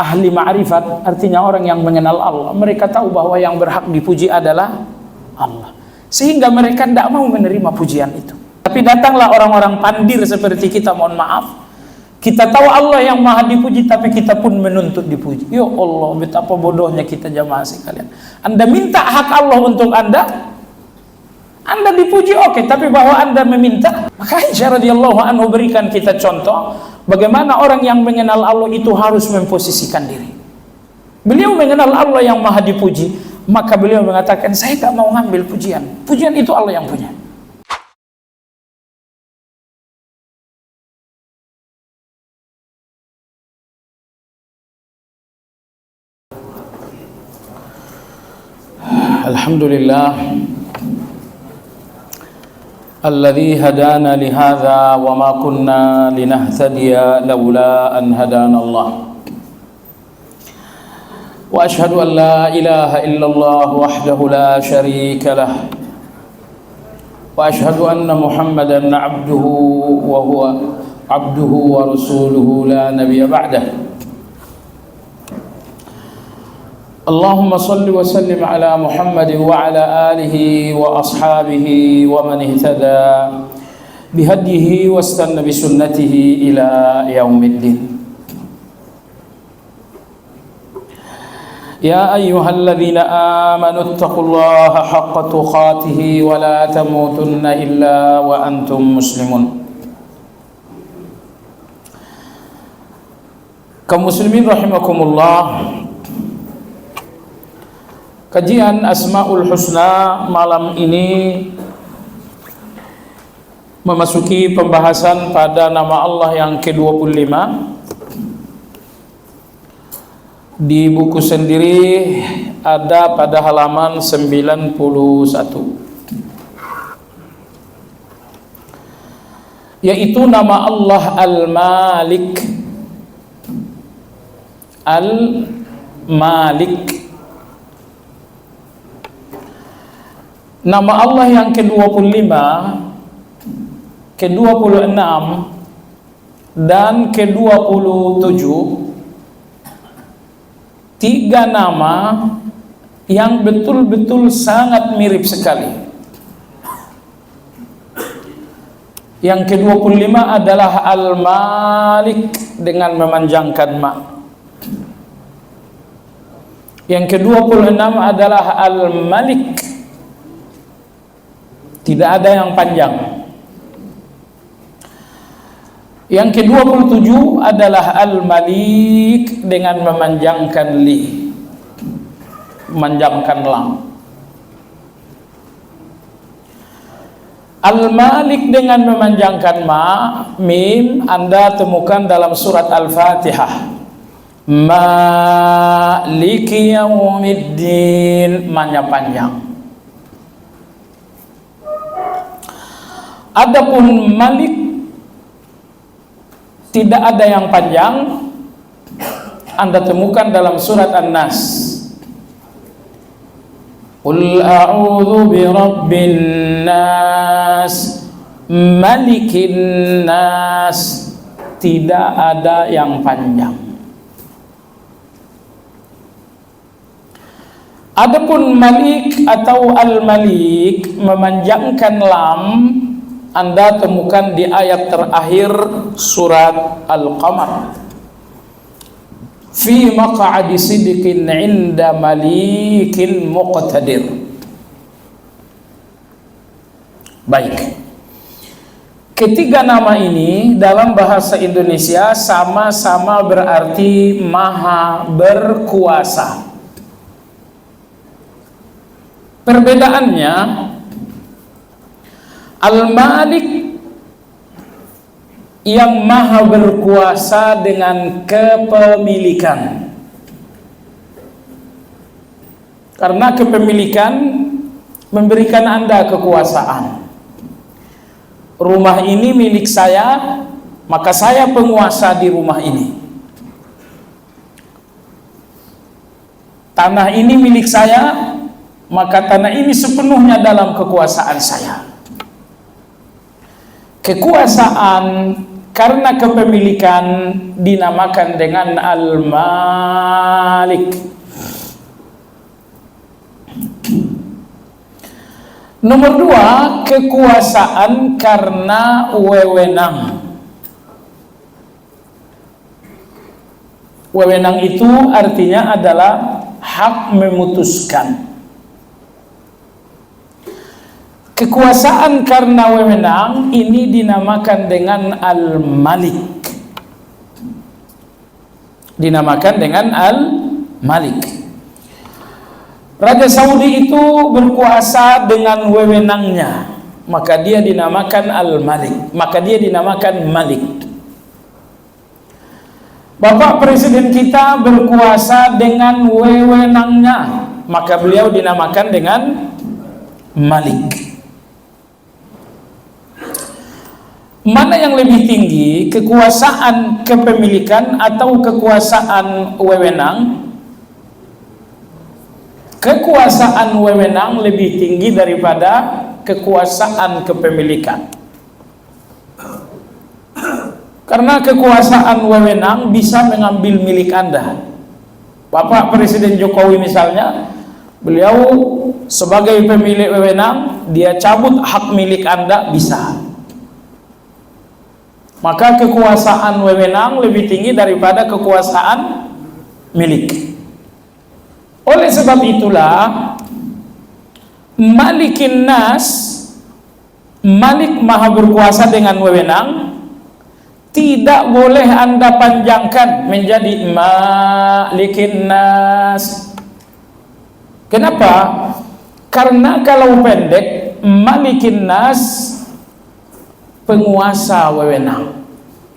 ahli ma'rifat, artinya orang yang mengenal Allah, mereka tahu bahwa yang berhak dipuji adalah Allah, sehingga mereka tidak mau menerima pujian itu. Tapi datanglah orang-orang pandir seperti kita, mohon maaf, kita tahu Allah yang maha dipuji, tapi kita pun menuntut dipuji. Ya Allah, betapa bodohnya kita jamaah sekalian. Anda minta hak Allah untuk Anda dipuji, oke, tapi bahwa Anda meminta, maka Aisyah radhiyallahu anhu berikan kita contoh bagaimana orang yang mengenal Allah itu harus memposisikan diri. Beliau mengenal Allah yang maha dipuji, maka beliau mengatakan, saya tak mau ngambil pujian. Pujian itu Allah yang punya. Alhamdulillah alladzi hadana lihadza wa ma kunna linahtadiya laula an hadana Allah. Wa ashhadu an la ilaha illallah wahdahu la syarika lah. Wa ashhadu anna Muhammadan abduhu wa huwa abduhu wa rasuluhu la nabiyya ba'dahu. Allahumma salli wa sallim ala Muhammad wa ala alihi wa ashabihi wa man ihtada bihadihi wa istanna bi sunnatihi ila yaumiddin. Ya ayyuhalladzina amanu ittaqullaha haqqa tuqatih wa la tamutunna illa wa antum muslimun. Kaum muslimin rahimakumullah, kajian Asmaul Husna malam ini memasuki pembahasan pada nama Allah yang ke-25. Di buku sendiri ada pada halaman 91, yaitu nama Allah Al-Malik. Al-Malik, nama Allah yang ke-25, ke-26 dan ke-27, tiga nama yang betul-betul sangat mirip sekali. Yang ke-25 adalah Al-Malik dengan memanjangkan ma. Yang ke-26 adalah Al-Malik, tidak ada yang panjang. Yang ke-27 adalah Al-Malik dengan memanjangkan li, memanjangkan lam. Al-Malik dengan memanjangkan ma, mim, Anda temukan dalam surat Al-Fatihah. Maliki yaumiddin, ma-nya panjang. Adapun Malik tidak ada yang panjang, Anda temukan dalam surat An-Nas. Qul a'udzu birabbin nas, malikin nas, tidak ada yang panjang. Adapun Malik atau Al-Malik memanjangkan lam, Anda temukan di ayat terakhir surat Al-Qamar. Fi maq'adi sidqin 'inda malikin muqtadir. Baik. Ketiga nama ini dalam bahasa Indonesia sama-sama berarti maha berkuasa. Perbedaannya, Al-Malik yang maha berkuasa dengan kepemilikan. Karena kepemilikan memberikan Anda kekuasaan. Rumah ini milik saya, maka saya penguasa di rumah ini. Tanah ini milik saya, maka tanah ini sepenuhnya dalam kekuasaan saya. Kekuasaan karena kepemilikan dinamakan dengan Al-Malik. Nomor 2, kekuasaan karena wewenang. Wewenang itu artinya adalah hak memutuskan. Kekuasaan karena wewenang ini dinamakan dengan Al-Malik. Dinamakan dengan Al-Malik. Raja Saudi itu berkuasa dengan wewenangnya, maka dia dinamakan Al-Malik. Maka dia dinamakan Malik. Bapak Presiden kita berkuasa dengan wewenangnya, maka beliau dinamakan dengan Malik. Mana yang lebih tinggi, kekuasaan kepemilikan atau kekuasaan wewenang? Kekuasaan wewenang lebih tinggi daripada kekuasaan kepemilikan. Karena kekuasaan wewenang bisa mengambil milik Anda. Bapak Presiden Jokowi misalnya, beliau sebagai pemilik wewenang, dia cabut hak milik Anda, bisa. Maka kekuasaan wewenang lebih tinggi daripada kekuasaan milik. Oleh sebab itulah, Malikin Nas, Malik maha berkuasa dengan wewenang, tidak boleh Anda panjangkan menjadi Malikin Nas. Kenapa? Karena kalau pendek, Malikin Nas, penguasa wewenang.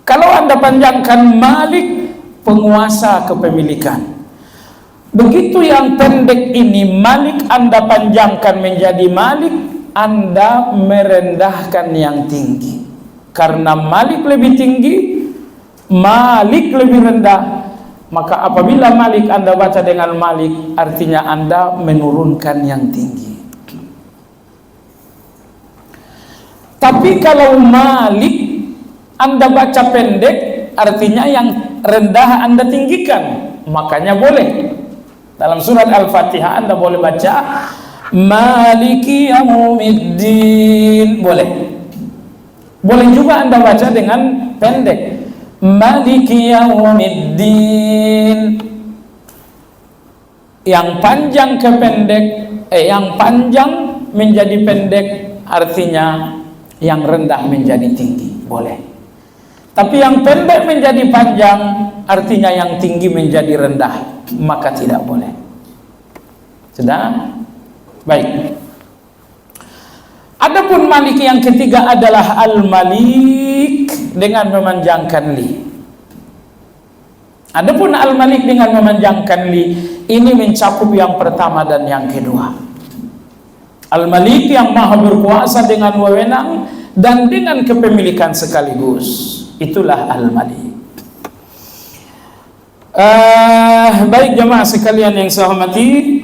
Kalau Anda panjangkan Malik, penguasa kepemilikan. Begitu yang pendek ini, Malik Anda panjangkan menjadi Malik, Anda merendahkan yang tinggi. Karena Malik lebih tinggi, Malik lebih rendah, maka apabila Malik Anda baca dengan Malik, artinya Anda menurunkan yang tinggi. Tapi kalau Malik Anda baca pendek, artinya yang rendah Anda tinggikan. Makanya boleh dalam surat Al-Fatihah Anda boleh baca Maliki Yaumiddin, boleh. Boleh juga Anda baca dengan pendek, Maliki Yaumiddin. Yang panjang ke pendek, yang panjang menjadi pendek, artinya yang rendah menjadi tinggi, boleh. Tapi yang pendek menjadi panjang, artinya yang tinggi menjadi rendah, maka tidak boleh. Sudah? Baik. Adapun Malik yang ketiga adalah Al-Malik dengan memanjangkan li. Adapun Al-Malik dengan memanjangkan li, ini mencakup yang pertama dan yang kedua. Al-Malik yang maha berkuasa dengan wewenang dan dengan kepemilikan sekaligus. Itulah Al-Malik. Baik jemaah sekalian yang saya hormati,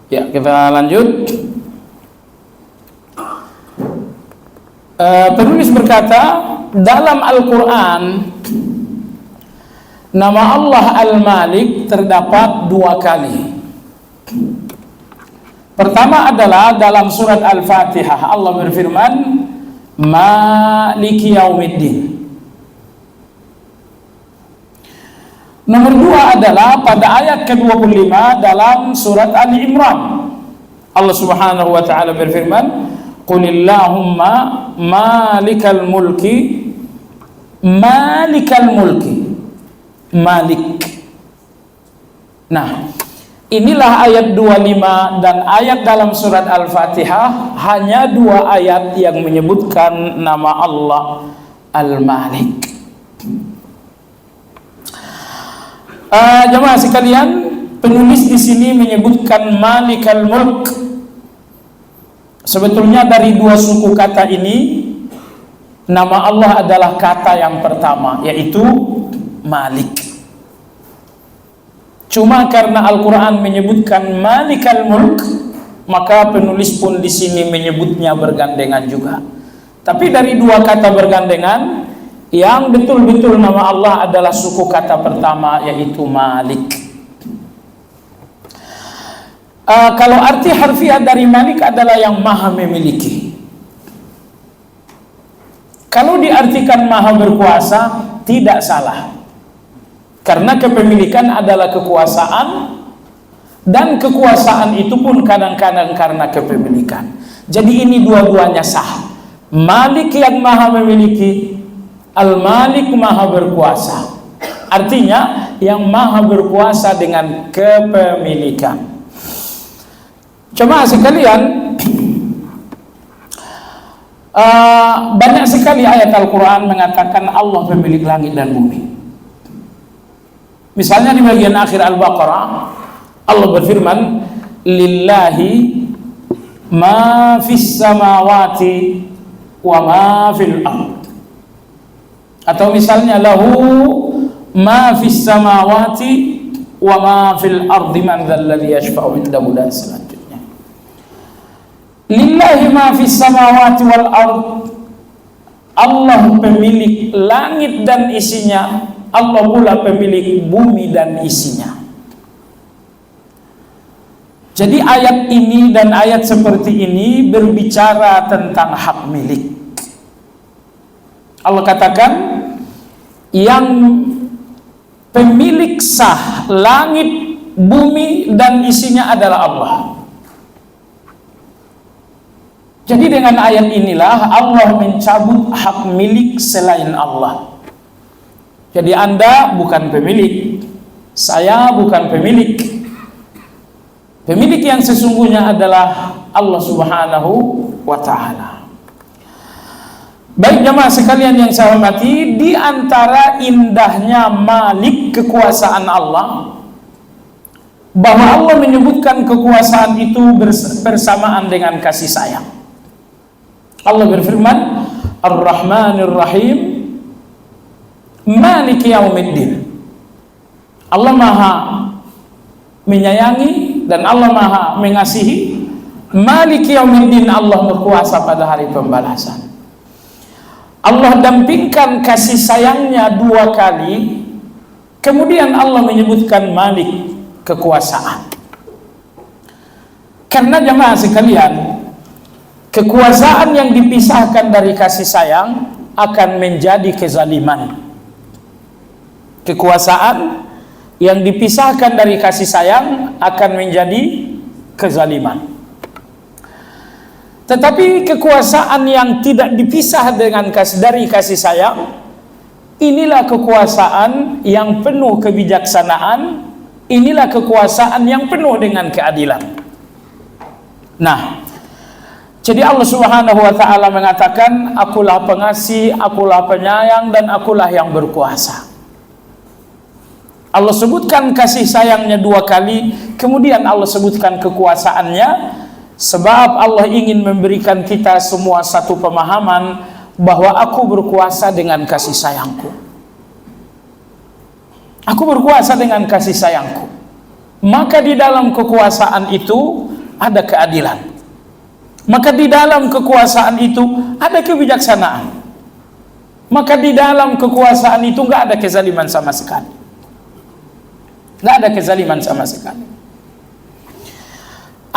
ya, kita lanjut. Penulis berkata, dalam Al-Quran nama Allah Al-Malik terdapat 2 kali. Pertama adalah dalam surat Al-Fatihah, Allah berfirman Maliki Yaumiddin. Nomor 2 adalah pada ayat ke-25 dalam surat Ali Imran. Allah Subhanahu wa taala berfirman, "Qulillahumma malikal mulki." Malikal mulki. Malik. Nah, inilah ayat 25 dan ayat dalam surat Al-Fatihah, hanya 2 ayat yang menyebutkan nama Allah Al-Malik. Jemaah sekalian, penulis di sini menyebutkan Malikal Mulk. Sebetulnya dari dua suku kata ini, nama Allah adalah kata yang pertama, yaitu Malik. Cuma karena Al-Quran menyebutkan Malikal Mulk, maka penulis pun di sini menyebutnya bergandengan juga. Tapi dari dua kata bergandengan, yang betul-betul nama Allah adalah suku kata pertama, yaitu Malik. Kalau arti harfiah dari Malik adalah yang maha memiliki. Kalau diartikan maha berkuasa, tidak salah. Karena kepemilikan adalah kekuasaan, dan kekuasaan itu pun kadang-kadang karena kepemilikan. Jadi ini dua-duanya sah. Malik yang maha memiliki, Al-Malik maha berkuasa. Artinya yang maha berkuasa dengan kepemilikan. Coba sekalian, banyak sekali ayat Al-Quran mengatakan Allah pemilik langit dan bumi. Misalnya di bagian akhir Al-Baqarah, Allah berfirman, Lillahi ma fis samawati wa ma fil ard. Atau misalnya lahu ma fis samawati wa ma fil ardi man dzalladzi yashfa'u indahu, dan selanjutnya. Lillahi ma fis samawati wal ard. Allah pemilik langit dan isinya, Allah pula pemilik bumi dan isinya. Jadi ayat ini dan ayat seperti ini berbicara tentang hak milik. Allah katakan yang pemilik sah langit, bumi dan isinya adalah Allah. Jadi dengan ayat inilah Allah mencabut hak milik selain Allah. Jadi Anda bukan pemilik, saya bukan pemilik. Pemilik yang sesungguhnya adalah Allah Subhanahu wa ta'ala. Baik jemaah sekalian yang saya hormati, di antara indahnya Malik, kekuasaan Allah, bahwa Allah menyebutkan kekuasaan itu bersamaan dengan kasih sayang. Allah berfirman, Ar-Rahmanir Rahim, Maliki Yaumiddin. Allah maha menyayangi dan Allah maha mengasihi. Maliki Yaumiddin, Allah berkuasa pada hari pembalasan. Allah dampingkan kasih sayangnya dua kali, kemudian Allah menyebutkan Malik, kekuasaan. Karena jemaah sekalian, kekuasaan yang dipisahkan dari kasih sayang akan menjadi kezaliman. Kekuasaan yang dipisahkan dari kasih sayang akan menjadi kezaliman. Tetapi kekuasaan yang tidak dipisah dari kasih sayang, inilah kekuasaan yang penuh kebijaksanaan, inilah kekuasaan yang penuh dengan keadilan. Nah, jadi Allah Subhanahu wa ta'ala mengatakan, akulah pengasih, akulah penyayang, dan akulah yang berkuasa. Allah sebutkan kasih sayangnya dua kali, kemudian Allah sebutkan kekuasaannya, sebab Allah ingin memberikan kita semua satu pemahaman bahwa aku berkuasa dengan kasih sayangku. Aku berkuasa dengan kasih sayangku. Maka di dalam kekuasaan itu ada keadilan. Maka di dalam kekuasaan itu ada kebijaksanaan. Maka di dalam kekuasaan itu nggak ada kezaliman sama sekali. Nggak ada kezaliman sama sekali.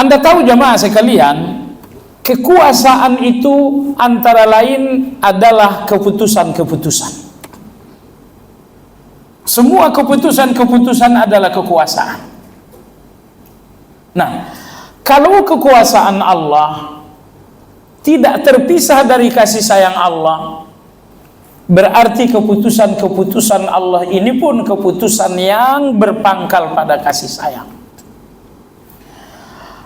Anda tahu jemaah sekalian, kekuasaan itu antara lain adalah keputusan-keputusan. Semua keputusan-keputusan adalah kekuasaan. Nah, kalau kekuasaan Allah tidak terpisah dari kasih sayang Allah, berarti keputusan-keputusan Allah ini pun keputusan yang berpangkal pada kasih sayang.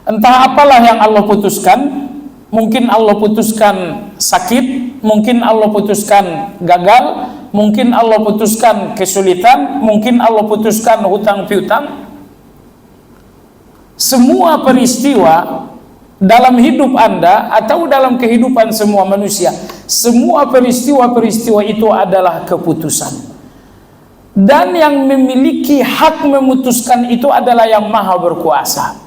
Entah apalah yang Allah putuskan, mungkin Allah putuskan sakit, mungkin Allah putuskan gagal, mungkin Allah putuskan kesulitan, mungkin Allah putuskan hutang piutang. semua peristiwa dalam hidup Anda atau dalam kehidupan semua manusia, semua peristiwa-peristiwa itu adalah keputusan. Dan yang memiliki hak memutuskan itu adalah yang maha berkuasa.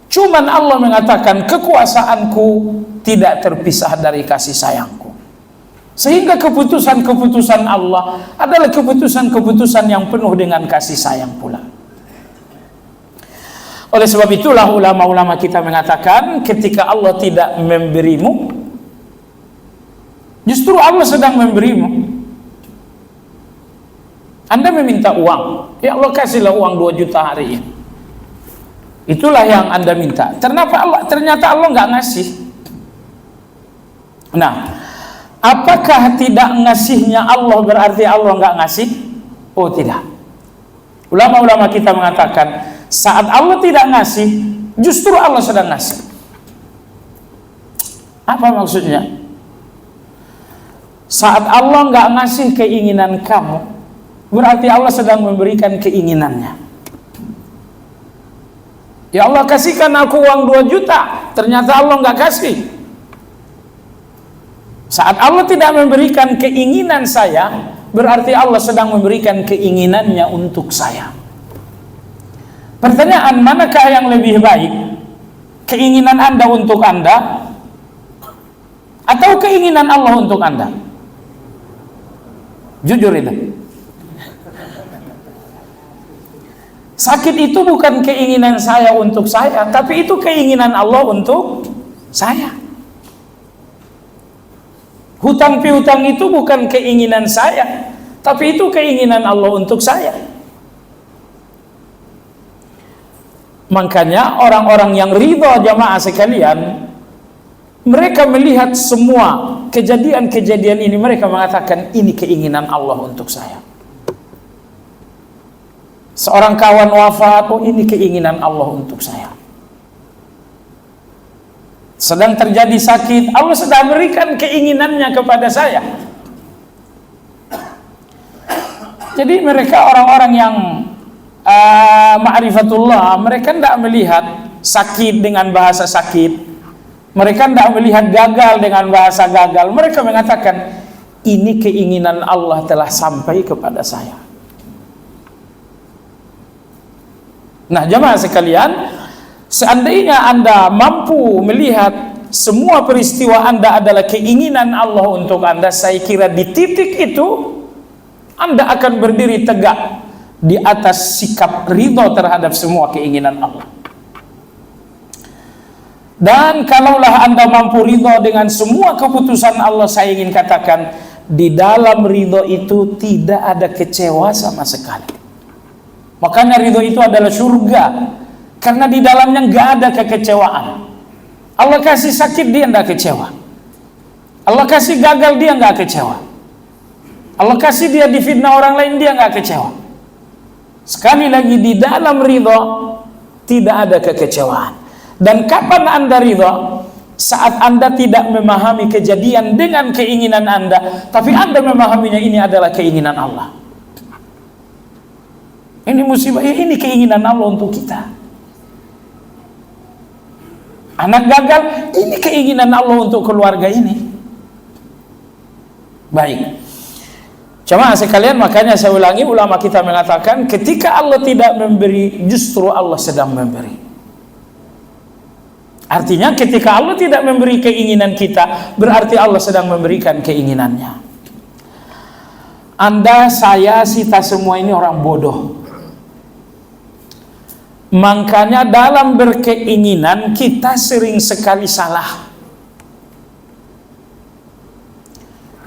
Cuman Allah mengatakan kekuasaanku tidak terpisah dari kasih sayangku. Sehingga keputusan-keputusan Allah adalah keputusan-keputusan yang penuh dengan kasih sayang pula. Oleh sebab itulah ulama-ulama kita mengatakan ketika Allah tidak memberimu, justru Allah sedang memberimu. Anda meminta uang, ya Allah kasihlah uang 2 juta hari ini. Itulah yang Anda minta. Ternyata Allah nggak ngasih. Nah, apakah tidak ngasihnya Allah berarti Allah nggak ngasih? Oh tidak. Ulama-ulama kita mengatakan saat Allah tidak ngasih, justru Allah sedang ngasih. Apa maksudnya? Saat Allah nggak ngasih keinginan kamu, berarti Allah sedang memberikan keinginannya. Ya Allah kasihkan aku uang 2 juta, ternyata Allah nggak kasih. Saat Allah tidak memberikan keinginan saya, berarti Allah sedang memberikan keinginannya untuk saya. Pertanyaan, manakah yang lebih baik? Keinginan Anda untuk Anda atau keinginan Allah untuk Anda? Jujur itu. Sakit itu bukan keinginan saya untuk saya, tapi itu keinginan Allah untuk saya. Hutang piutang itu bukan keinginan saya, tapi itu keinginan Allah untuk saya. Makanya orang-orang yang ridha jamaah sekalian, mereka melihat semua kejadian-kejadian ini, mereka mengatakan ini keinginan Allah untuk saya. Seorang kawan wafat, oh ini keinginan Allah untuk saya. Sedang terjadi sakit, Allah sedang berikan keinginannya kepada saya. Jadi mereka orang-orang yang ma'rifatullah, mereka tidak melihat sakit dengan bahasa sakit, mereka tidak melihat gagal dengan bahasa gagal. Mereka mengatakan ini keinginan Allah telah sampai kepada saya. Nah jamaah sekalian, seandainya Anda mampu melihat semua peristiwa Anda adalah keinginan Allah untuk Anda, saya kira di titik itu Anda akan berdiri tegak di atas sikap ridho terhadap semua keinginan Allah. Dan kalaulah Anda mampu ridho dengan semua keputusan Allah, saya ingin katakan di dalam ridho itu tidak ada kecewa sama sekali. Makanya ridho itu adalah surga, karena di dalamnya nggak ada kekecewaan. Allah kasih sakit, dia nggak kecewa. Allah kasih gagal, dia nggak kecewa. Allah kasih dia difitnah orang lain, dia nggak kecewa. Sekali lagi, di dalam ridho tidak ada kekecewaan. Dan kapan Anda ridho? Saat Anda tidak memahami kejadian dengan keinginan Anda, tapi Anda memahaminya ini adalah keinginan Allah. Ini musibah, ini keinginan Allah untuk kita. Anak gagal, ini keinginan Allah untuk keluarga ini. Baik. Jamaah sekalian, makanya saya ulangi, ulama kita mengatakan ketika Allah tidak memberi, justru Allah sedang memberi. Artinya ketika Allah tidak memberi keinginan kita, berarti Allah sedang memberikan keinginannya. Anda, saya, kita semua ini orang bodoh. Makanya dalam berkeinginan kita sering sekali salah.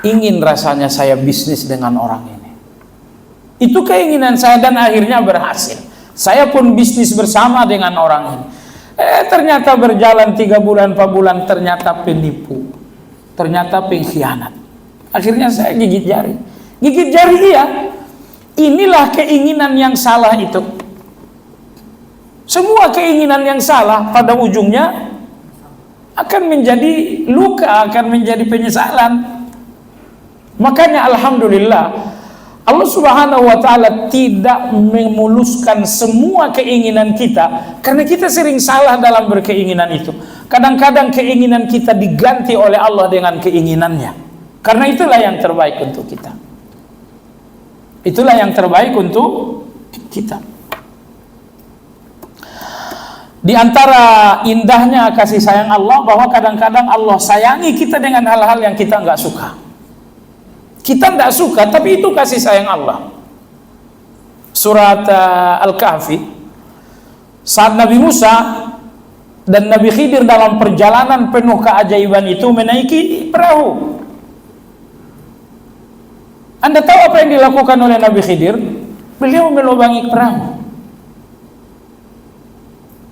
Ingin rasanya saya bisnis dengan orang ini, itu keinginan saya dan akhirnya berhasil. Saya pun bisnis bersama dengan orang ini. Ternyata berjalan 3 bulan 4 bulan, ternyata penipu, ternyata pengkhianat. Akhirnya saya gigit jari. Gigit jari, iya. Inilah keinginan yang salah itu. Semua keinginan yang salah pada ujungnya akan menjadi luka, akan menjadi penyesalan. Makanya alhamdulillah Allah Subhanahu wa Ta'ala tidak memuluskan semua keinginan kita, karena kita sering salah dalam berkeinginan itu. Kadang-kadang keinginan kita diganti oleh Allah dengan keinginannya, karena itulah yang terbaik untuk kita. Itulah yang terbaik untuk kita. Di antara indahnya kasih sayang Allah, bahwa kadang-kadang Allah sayangi kita dengan hal-hal yang kita nggak suka. Kita tidak suka, tapi itu kasih sayang Allah. Surat Al-Kahfi, saat Nabi Musa dan Nabi Khidir dalam perjalanan penuh keajaiban itu menaiki perahu. Anda tahu apa yang dilakukan oleh Nabi Khidir? Beliau melubangi perahu.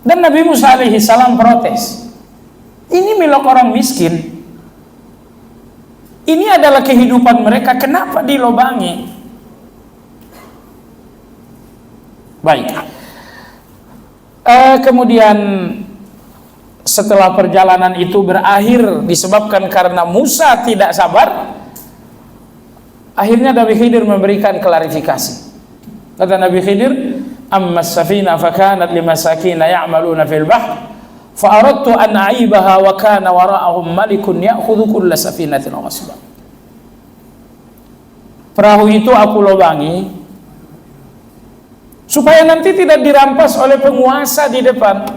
Dan Nabi Musa alaihi salam protes. Ini milik orang miskin. Ini adalah kehidupan mereka, kenapa dilobangi? Baik. Kemudian setelah perjalanan itu berakhir disebabkan karena Musa tidak sabar, akhirnya Nabi Khidir memberikan klarifikasi. Kata Nabi Khidir, amma as-safina fakanat limasakina ya'maluna fil bahr fa'aradtu an a'ibaha wa kana wara'ahum malikun ya'khudhu kulla safinatin ghasba. Perahu itu aku lobangi supaya nanti tidak dirampas oleh penguasa di depan.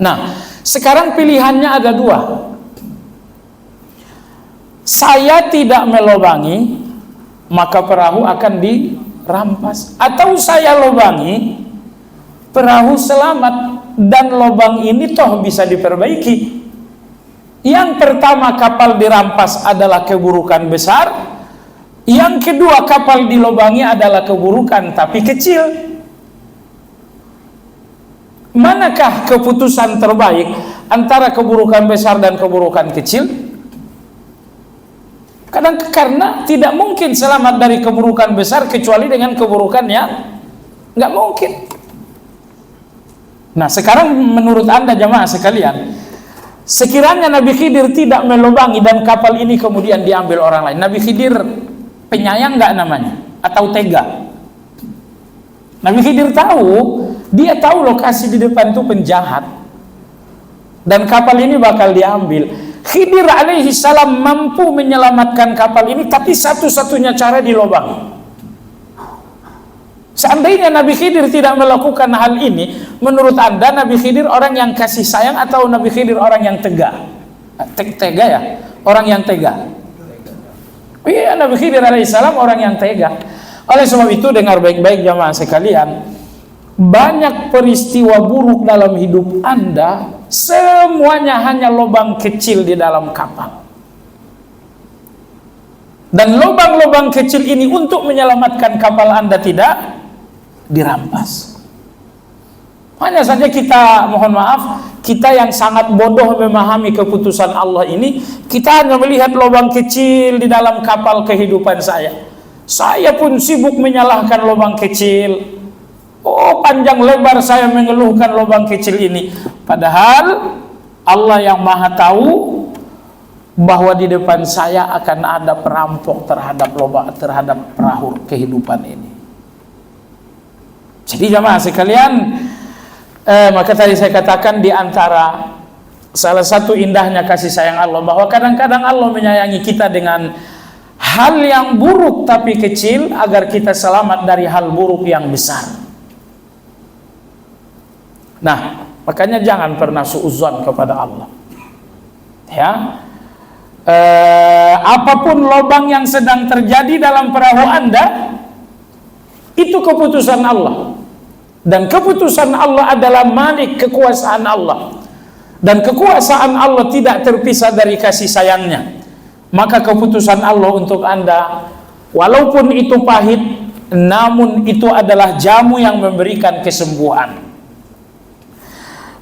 Nah, sekarang pilihannya ada dua. Saya tidak melobangi, maka perahu akan dirampas, atau saya lobangi, perahu selamat, dan lubang ini toh bisa diperbaiki. Yang pertama, kapal dirampas adalah keburukan besar. Yang kedua, kapal dilobangi adalah keburukan tapi kecil. Manakah keputusan terbaik antara keburukan besar dan keburukan kecil? Kadang karena tidak mungkin selamat dari keburukan besar kecuali dengan keburukan yang nggak mungkin. Nah, sekarang menurut Anda jamaah sekalian, sekiranya Nabi Khidir tidak melubangi dan kapal ini kemudian diambil orang lain, Nabi Khidir penyayang nggak namanya? Atau tega? Nabi Khidir tahu, dia tahu lokasi di depan itu penjahat dan kapal ini bakal diambil. Khidir alaihi salam mampu menyelamatkan kapal ini, tapi satu-satunya cara dilobangi. Seandainya Nabi Khidir tidak melakukan hal ini, menurut Anda Nabi Khidir orang yang kasih sayang atau Nabi Khidir orang yang tega? Tega ya? Orang yang tega. Iya, Nabi Khidir alaihissalam orang yang tega. Oleh sebab itu, dengar baik-baik jamaah sekalian, banyak peristiwa buruk dalam hidup Anda, semuanya hanya lubang kecil di dalam kapal. Dan lubang-lubang kecil ini untuk menyelamatkan kapal Anda tidak dirampas. Hanya saja kita, mohon maaf, kita yang sangat bodoh memahami keputusan Allah ini, kita hanya melihat lubang kecil di dalam kapal kehidupan saya. Saya pun sibuk menyalahkan lubang kecil. Oh, panjang lebar saya mengeluhkan lubang kecil ini. Padahal Allah yang maha tahu bahwa di depan saya akan ada perampok terhadap perahu kehidupan ini. Jadi jamaah sekalian, maka tadi saya katakan di antara salah satu indahnya kasih sayang Allah, bahwa kadang-kadang Allah menyayangi kita dengan hal yang buruk tapi kecil agar kita selamat dari hal buruk yang besar. Nah, makanya jangan pernah suudzon kepada Allah. Ya, apapun lubang yang sedang terjadi dalam perahu Anda, itu keputusan Allah. Dan keputusan Allah adalah malik, kekuasaan Allah. Dan kekuasaan Allah tidak terpisah dari kasih sayangnya. Maka keputusan Allah untuk Anda, walaupun itu pahit, namun itu adalah jamu yang memberikan kesembuhan.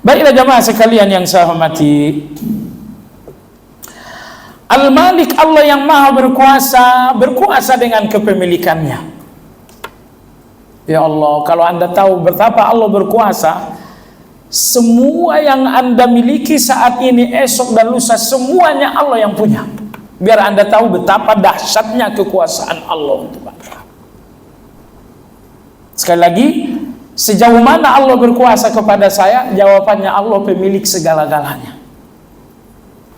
Baiklah jamaah sekalian yang saya hormati, Al-Malik, Allah yang maha berkuasa, berkuasa dengan kepemilikannya. Ya Allah, kalau Anda tahu betapa Allah berkuasa, semua yang Anda miliki saat ini, esok dan lusa, semuanya Allah yang punya. biar Anda tahu betapa dahsyatnya kekuasaan Allah untuk Anda. Sekali lagi, sejauh mana Allah berkuasa kepada saya? Jawabannya, Allah pemilik segala-galanya.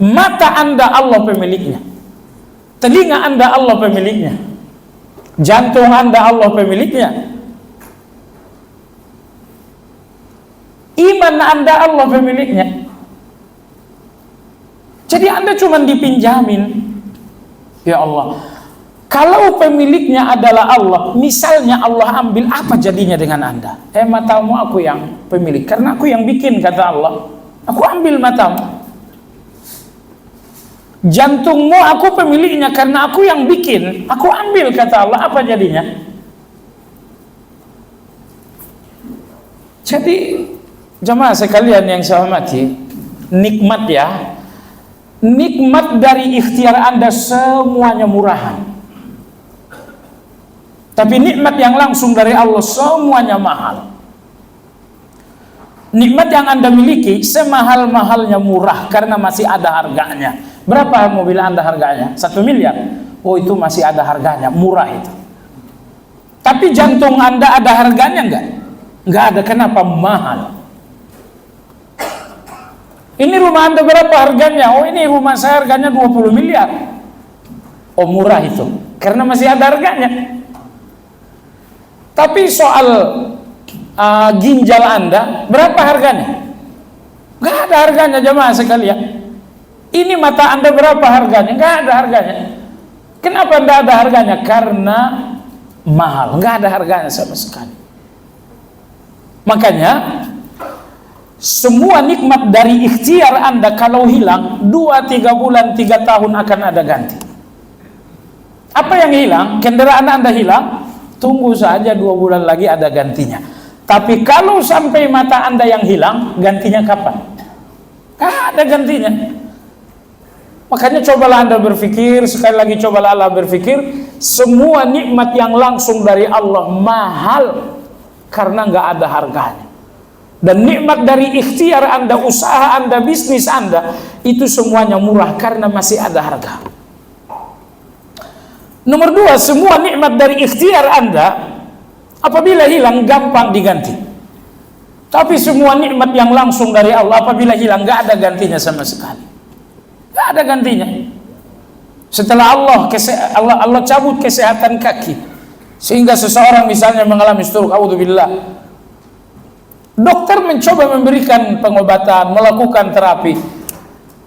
Mata Anda Allah pemiliknya, telinga Anda Allah pemiliknya, jantung Anda Allah pemiliknya, iman Anda Allah pemiliknya. Jadi Anda cuma dipinjamin. Ya Allah, kalau pemiliknya adalah Allah, misalnya Allah ambil, apa jadinya dengan Anda? Matamu aku yang pemilik, karena aku yang bikin, kata Allah. Aku ambil matamu. Jantungmu aku pemiliknya, karena aku yang bikin, aku ambil, kata Allah. Apa jadinya? Jadi jemaah sekalian yang saya hormati, nikmat ya, nikmat dari ikhtiar Anda semuanya murahan. Tapi nikmat yang langsung dari Allah semuanya mahal. Nikmat yang Anda miliki semahal-mahalnya murah karena masih ada harganya. Berapa mobil Anda harganya? 1 miliar. Oh, itu masih ada harganya, murah itu. Tapi jantung Anda ada harganya enggak? Enggak ada. Kenapa? Mahal. Ini rumah Anda berapa harganya? Oh, ini rumah saya harganya 20 miliar. Oh, murah itu, karena masih ada harganya. Tapi soal ginjal Anda, berapa harganya? Nggak ada harganya, jemaah sekalian. Ini mata Anda berapa harganya? Nggak ada harganya. Kenapa nggak ada harganya? Karena mahal, nggak ada harganya sama sekali. Makanya semua nikmat dari ikhtiar Anda kalau hilang 2-3 bulan, 3 tahun akan ada ganti. Apa yang hilang? Kendaraan Anda hilang, tunggu saja 2 bulan lagi ada gantinya. Tapi kalau sampai mata Anda yang hilang, gantinya kapan? Gak ada gantinya. Makanya cobalah Anda berpikir, sekali lagi cobalah Allah berpikir, semua nikmat yang langsung dari Allah mahal karena nggak ada harganya. Dan nikmat dari ikhtiar Anda, usaha Anda, bisnis Anda, itu semuanya murah karena masih ada harga. Nomor 2, semua nikmat dari ikhtiar Anda apabila hilang gampang diganti. Tapi semua nikmat yang langsung dari Allah apabila hilang nggak ada gantinya sama sekali. Nggak ada gantinya. Setelah Allah cabut kesehatan kaki, sehingga seseorang misalnya mengalami stroke, auzubillah. Dokter mencoba memberikan pengobatan, melakukan terapi,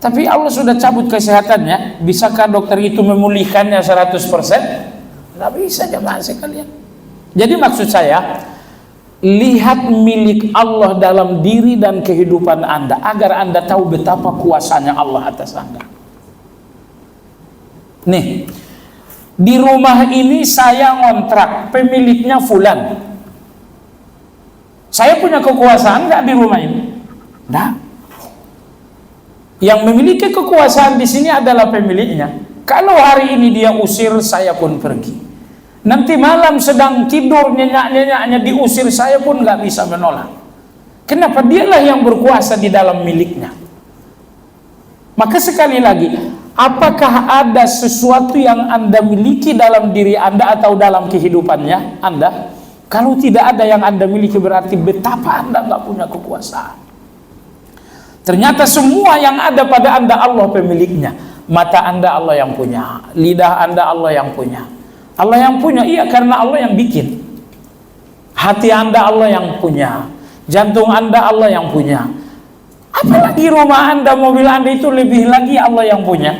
tapi Allah sudah cabut kesehatannya. Bisakah dokter itu memulihkannya 100%? Tidak bisa, jemaah sekalian. Jadi maksud saya, lihat milik Allah dalam diri dan kehidupan Anda, agar Anda tahu betapa kuasanya Allah atas Anda. Nih, di rumah ini saya ngontrak, pemiliknya fulan. Saya punya kekuasaan nggak di rumah ini? Nggak. Yang memiliki kekuasaan di sini adalah pemiliknya. Kalau hari ini dia usir, saya pun pergi. Nanti malam sedang tidur nyenyak-nyenyaknya diusir, saya pun nggak bisa menolak. Kenapa? Dialah yang berkuasa di dalam miliknya. Maka sekali lagi, apakah ada sesuatu yang Anda miliki dalam diri Anda atau dalam kehidupannya Anda? Kalau tidak ada yang Anda miliki, berarti betapa Anda nggak punya kekuasaan. Ternyata semua yang ada pada Anda Allah pemiliknya. Mata Anda Allah yang punya, lidah Anda Allah yang punya. Allah yang punya, iya, karena Allah yang bikin. Hati Anda Allah yang punya, jantung Anda Allah yang punya. Apalagi rumah Anda, mobil Anda, itu lebih lagi Allah yang punya.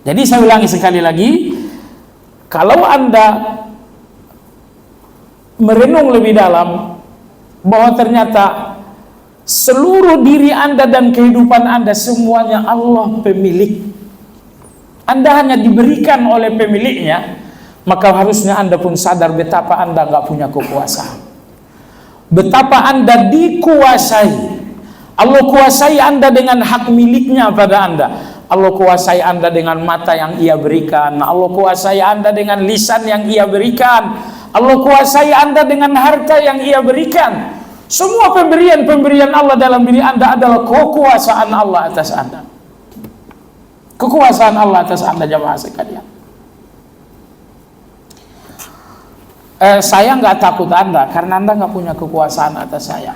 Jadi saya ulangi sekali lagi, kalau Anda merenung lebih dalam bahwa ternyata seluruh diri Anda dan kehidupan Anda semuanya Allah pemilik, Anda hanya diberikan oleh pemiliknya, maka harusnya Anda pun sadar betapa Anda nggak punya kekuasaan, betapa Anda dikuasai. Allah kuasai Anda dengan hak miliknya pada Anda. Allah kuasai Anda dengan mata yang Ia berikan. Allah kuasai Anda dengan lisan yang Ia berikan. Allah kuasai Anda dengan harta yang Ia berikan. Semua pemberian-pemberian Allah dalam diri Anda adalah kekuasaan Allah atas Anda. Kekuasaan Allah atas Anda jamaah sekalian. Saya nggak takut Anda karena Anda nggak punya kekuasaan atas saya.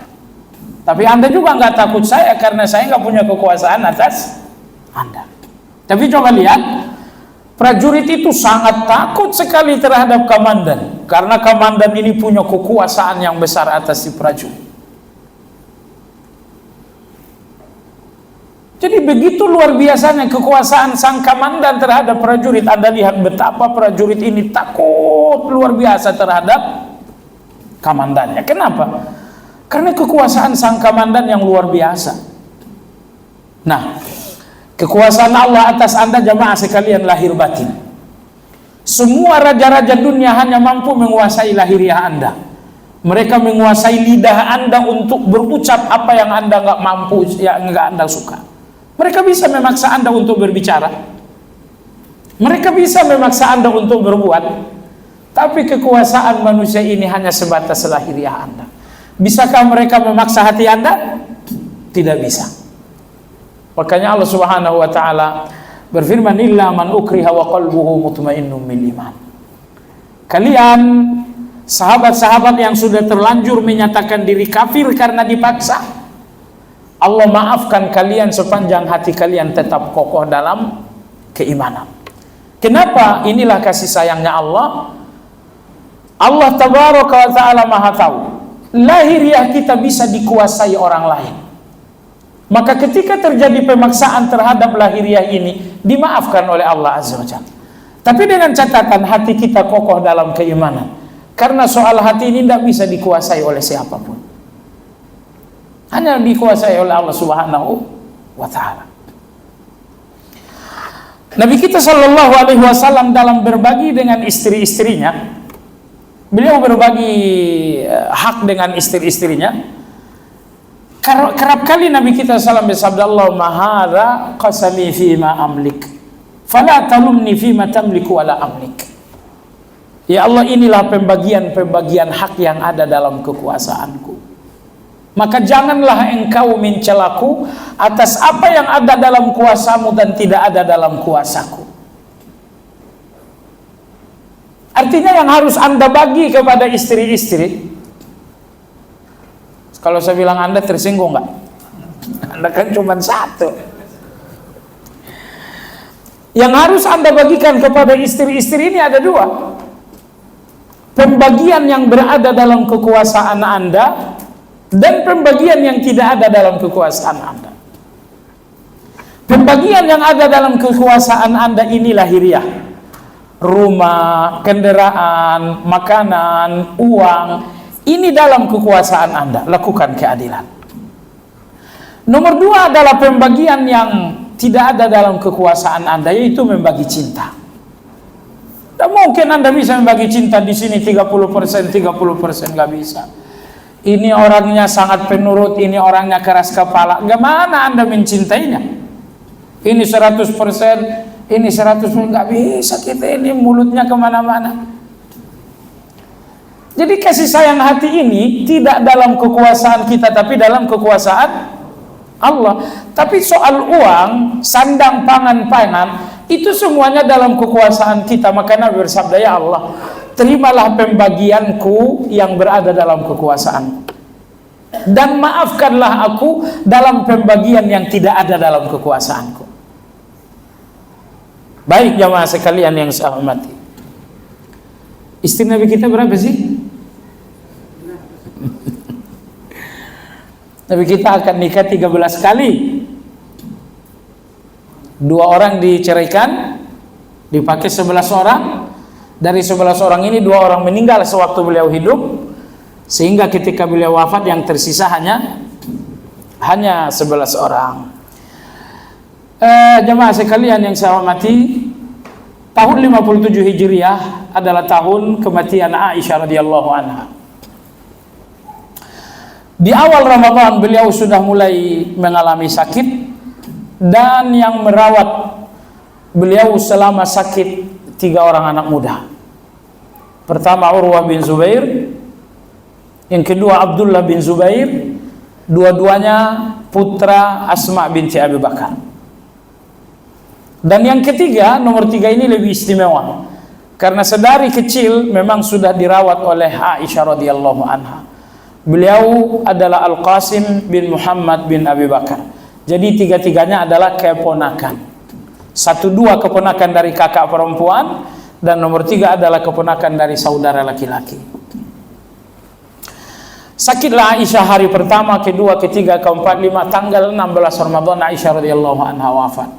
Tapi Anda juga nggak takut saya karena saya nggak punya kekuasaan atas Anda. Tapi coba lihat, prajurit itu sangat takut sekali terhadap komandan karena komandan ini punya kekuasaan yang besar atas si prajurit. Jadi begitu luar biasanya kekuasaan sang komandan terhadap prajurit. Anda lihat betapa prajurit ini takut luar biasa terhadap komandannya. Kenapa? Karena kekuasaan sang komandan yang luar biasa. Nah, kekuasaan Allah atas Anda jamaah sekalian lahir batin. Semua raja-raja dunia hanya mampu menguasai lahiriah Anda. Mereka menguasai lidah Anda untuk berucap apa yang Anda nggak mampu, yang nggak Anda suka. Mereka bisa memaksa Anda untuk berbicara. Mereka bisa memaksa Anda untuk berbuat. Tapi kekuasaan manusia ini hanya sebatas lahiriah Anda. Bisakah mereka memaksa hati Anda? Tidak bisa. Makanya Allah Subhanahu wa taala berfirman, "Illa man ukriha wa qalbuhu mutmainnun bil iman." Kalian sahabat-sahabat yang sudah terlanjur menyatakan diri kafir karena dipaksa, Allah maafkan kalian sepanjang hati kalian tetap kokoh dalam keimanan. Kenapa? Inilah kasih sayangnya Allah. Allah tabaraka wa ta'ala maha tahu lahiriah kita bisa dikuasai orang lain. Maka ketika terjadi pemaksaan terhadap lahiriah ini, dimaafkan oleh Allah Azza wa Jalla. Tapi dengan catatan hati kita kokoh dalam keimanan. Karena soal hati ini tidak bisa dikuasai oleh siapapun. Hanya dikuasai oleh Allah Subhanahu wa ta'ala. Nabi kita Shallallahu Alaihi Wasallam dalam berbagi dengan istri-istrinya, beliau berbagi hak dengan istri-istrinya. Kerap kali Nabi kita SAW bersabda, Allahumma hadza qasami fima amlik fala talumni fima tamliku wala amlik. Ya Allah, inilah pembagian hak yang ada dalam kekuasaanku. Maka janganlah engkau mencelaku atas apa yang ada dalam kuasamu dan tidak ada dalam kuasaku. Artinya yang harus Anda bagi kepada istri-istri. Kalau saya bilang Anda tersinggung nggak? Anda kan cuma satu. Yang harus Anda bagikan kepada istri-istri ini ada dua. Pembagian yang berada dalam kekuasaan Anda dan pembagian yang tidak ada dalam kekuasaan Anda. Pembagian yang ada dalam kekuasaan Anda ini lahiriah. Rumah, kendaraan, makanan, uang, ini dalam kekuasaan Anda. Lakukan keadilan. Nomor dua adalah pembagian yang tidak ada dalam kekuasaan Anda, yaitu membagi cinta. Dan mungkin Anda bisa membagi cinta di sini 30%, 30% nggak bisa. Ini orangnya sangat penurut, ini orangnya keras kepala. Gimana Anda mencintainya? Ini 100%, ini 100%, nggak bisa kita ini mulutnya kemana-mana. Jadi kasih sayang hati ini tidak dalam kekuasaan kita, tapi dalam kekuasaan Allah. Tapi soal uang, sandang, pangan, itu semuanya dalam kekuasaan kita. Maka Nabi bersabda, ya Allah, terimalah pembagianku yang berada dalam kekuasaan, dan maafkanlah aku dalam pembagian yang tidak ada dalam kekuasaanku. Baik jamaah sekalian yang saya hormati, istri Nabi kita berapa sih? Nabi kita akan nikah 13 kali. 2 orang diceraikan, dipakai 11 orang. Dari 11 orang ini 2 orang meninggal sewaktu beliau hidup, sehingga ketika beliau wafat yang tersisa hanya 11 orang. Jemaah sekalian yang saya hormati, tahun 57 Hijriah adalah tahun kematian Aisyah radhiyallahu anha. Di awal Ramadan beliau sudah mulai mengalami sakit, dan yang merawat beliau selama sakit 3 orang anak muda. Pertama Urwah bin Zubair, yang kedua Abdullah bin Zubair, dua-duanya putra Asma binti Abi Bakar. Dan yang ketiga, nomor 3 ini lebih istimewa, karena sedari kecil memang sudah dirawat oleh Aisyah radhiyallahu anha. Beliau adalah Al-Qasim bin Muhammad bin Abi Bakar. Jadi tiga-tiganya adalah keponakan. 1, 2 keponakan dari kakak perempuan, dan nomor 3 adalah keponakan dari saudara laki-laki. Sakitlah Aisyah hari pertama, kedua, ketiga, keempat, 5. Tanggal 16 Ramadan Aisyah radhiyallahu anha wafat.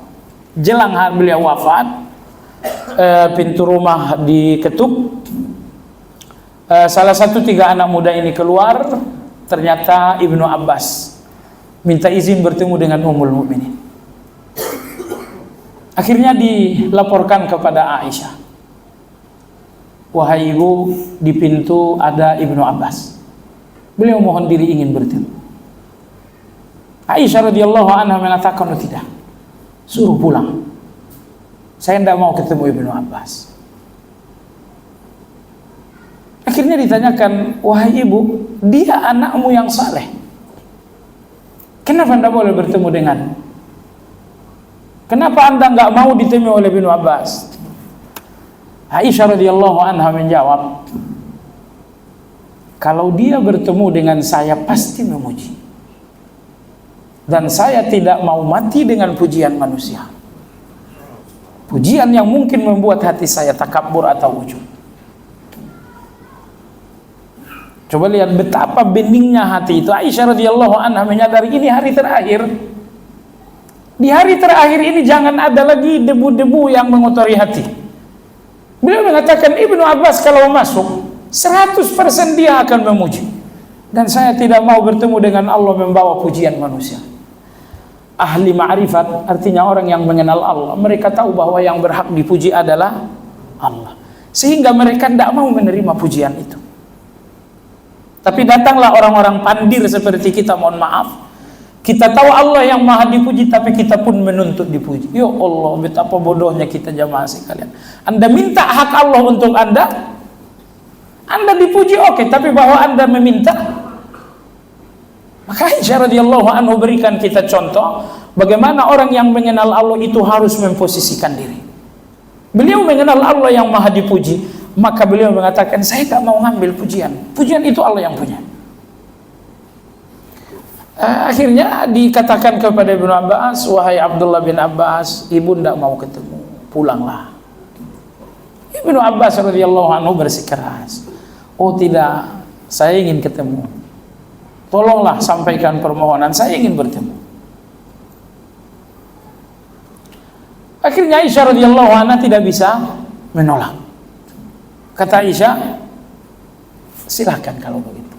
Jelang hari beliau wafat, pintu rumah diketuk. Salah satu 3 anak muda ini keluar, ternyata Ibnu Abbas minta izin bertemu dengan Ummul Mukminin. Akhirnya dilaporkan kepada Aisyah, wahai ibu, di pintu ada Ibnu Abbas, beliau mohon diri ingin bertemu. Aisyah radhiyallahu anha mengatakan, oh tidak, suruh pulang, saya tidak mau ketemu Ibnu Abbas. Akhirnya ditanyakan, wahai ibu, dia anakmu yang saleh, kenapa anda boleh bertemu dengannya? Kenapa anda nggak mau ditemui oleh Ibnu Abbas? Aisyah radhiyallahu anha menjawab, kalau dia bertemu dengan saya pasti memuji, dan saya tidak mau mati dengan pujian manusia, pujian yang mungkin membuat hati saya takabur atau ujub. Coba lihat betapa beningnya hati itu. Aisyah radhiyallahu anha menyadari ini hari terakhir. Di hari terakhir ini jangan ada lagi debu-debu yang mengotori hati. Beliau mengatakan, Ibnu Abbas kalau masuk 100% dia akan memuji, dan saya tidak mau bertemu dengan Allah membawa pujian manusia. Ahli ma'rifat artinya orang yang mengenal Allah. Mereka tahu bahwa yang berhak dipuji adalah Allah, sehingga mereka tidak mau menerima pujian itu. Tapi datanglah orang-orang pandir seperti kita, mohon maaf, kita tahu Allah yang maha dipuji, tapi kita pun menuntut dipuji. Ya Allah, betapa bodohnya kita jamaah sekalian. Anda minta hak Allah untuk Anda dipuji, oke, tapi bahwa Anda meminta. Maka Aisyah radhiyallahu anhu berikan kita contoh bagaimana orang yang mengenal Allah itu harus memposisikan diri. Beliau mengenal Allah yang maha dipuji, maka beliau mengatakan, saya tak mau ngambil pujian, pujian itu Allah yang punya. Akhirnya dikatakan kepada Ibnu Abbas, wahai Abdullah bin Abbas, ibu tidak mau ketemu, pulanglah. Ibnu Abbas radhiyallahu anhu bersikeras, oh tidak, saya ingin ketemu, tolonglah sampaikan permohonan, saya ingin bertemu. Akhirnya Aisyah radhiyallahu anha tidak bisa menolak. Kata Aisyah, silahkan kalau begitu.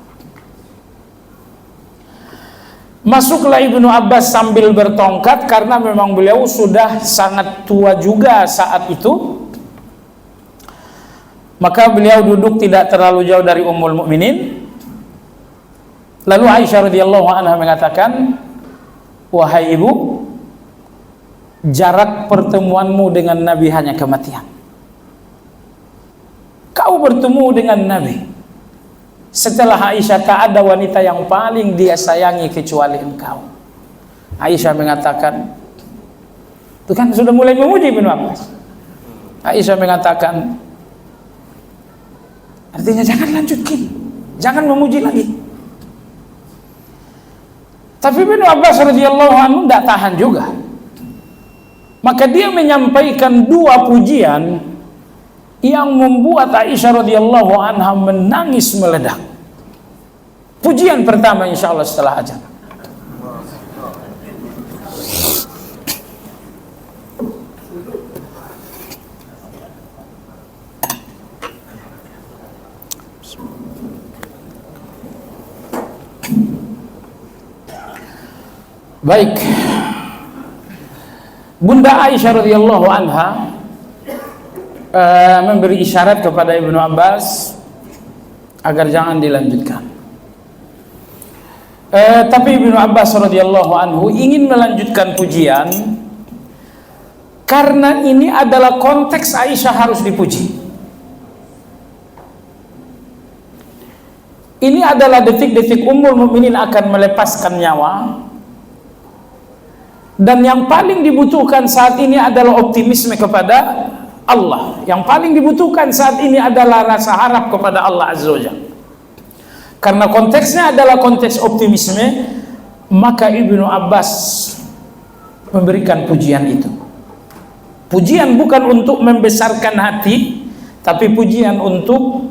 Masuklah Ibnu Abbas sambil bertongkat, karena memang beliau sudah sangat tua juga saat itu. Maka beliau duduk tidak terlalu jauh dari Ummul Mukminin. Lalu Aisyah radhiyallahu anha mengatakan, wahai ibu, jarak pertemuanmu dengan Nabi hanya kematian. Kau bertemu dengan Nabi. Setelah Aisyah tak ada wanita yang paling dia sayangi kecuali engkau. Aisyah mengatakan, itu kan sudah mulai memuji Ibnu Abbas. Aisyah mengatakan, artinya jangan lanjutkan, jangan memuji lagi. Tapi Ibnu Abbas radhiyallahu anhu tidak tahan juga. Maka dia menyampaikan 2 pujian yang membuat Aisyah radhiyallahu anha menangis meledak. Pujian pertama insyaallah setelah azan. Baik, Bunda Aisyah radhiyallahu anha memberi isyarat kepada Ibnu Abbas agar jangan dilanjutkan. Tapi Ibnu Abbas radhiyallahu anhu ingin melanjutkan pujian karena ini adalah konteks Aisyah harus dipuji. Ini adalah detik-detik Ummul Mukminin akan melepaskan nyawa, Dan yang paling dibutuhkan saat ini adalah optimisme kepada Allah. Yang paling dibutuhkan saat ini adalah rasa harap kepada Allah Azza wa Jalla. Karena konteksnya adalah konteks optimisme, maka Ibnu Abbas memberikan pujian itu. Pujian bukan untuk membesarkan hati, tapi pujian untuk